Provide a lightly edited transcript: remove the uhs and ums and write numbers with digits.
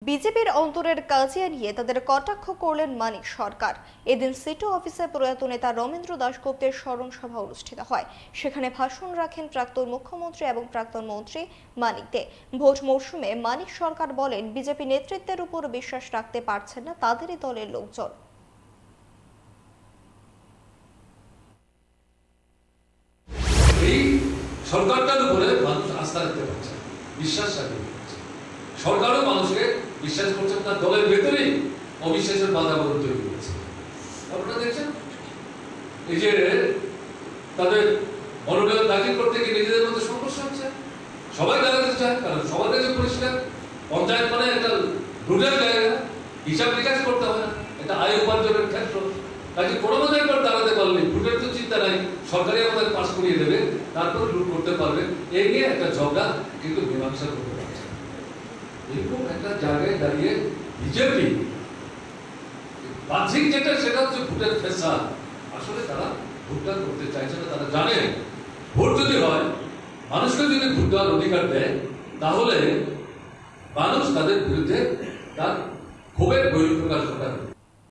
বিজেপির অন্তরের কাজিয়া নিয়ে তাদের কটাক্ষ করলেন মানিক সরকার। এদিন সিটো অফিসে প্রয়াত নেতা রমেন্দ্র দাশগুপ্তের স্মরণ সভা অনুষ্ঠিত হয়। সেখানে ভাষণ রাখেন প্রাক্তন মুখ্যমন্ত্রী এবং প্রাক্তন মন্ত্রী মানিক দে। ভোট মৌসুমে মানিক সরকার বলেন, বিজেপি নেতৃত্বের উপর বিশ্বাস রাখতে পারছেন না তাদেরই দলের লোকজন। এই সরকারটার উপরে মানুষ আস্থা রাখতে পারছে, বিশ্বাস রাখতে পারছে। সরকারও মানুষকে বিশ্বাস করছে, তার দলের ভেতরেই অবিশ্বাসের বাতাবরণ তৈরি করেছে। আপনারা দেখছেন এই যে তাদের মনোনয়ন দাখিল করতে গিয়ে নিজেদের মধ্যে সংঘর্ষ হচ্ছে। সবাই দাঁড়াতে চায়, কারণ সবার কাছে পরিষ্কার পঞ্চায়েত মানে একটা রুটের জায়গা, হিসাব নিকাশ করতে হবে না, এটা আয় উপার্জনের ক্ষেত্র। কাজে কোনো মতো একবার দাঁড়াতে পারলে লুটের তো চিন্তা নাই, সরকারি আমাদের পাস করিয়ে দেবে, তারপর লুট করতে পারবে। এই নিয়ে একটা ঝগড়া কিন্তু মীমাংসা করতে পারছে। এরকম একটা জায়গায় দাঁড়িয়ে বিজেপি বাহ্যিক যেটা সেটা হচ্ছে ভোটের ফেসা, আসলে তারা ভোটদান করতে চাইছে না। তারা জানে ভোট যদি হয়, মানুষকে যদি ভোট দেওয়ার অধিকার দেয়, তাহলে মানুষ তাদের বিরুদ্ধে তার ক্ষোভের বহিঃপ্রকাশ ঘটাবে।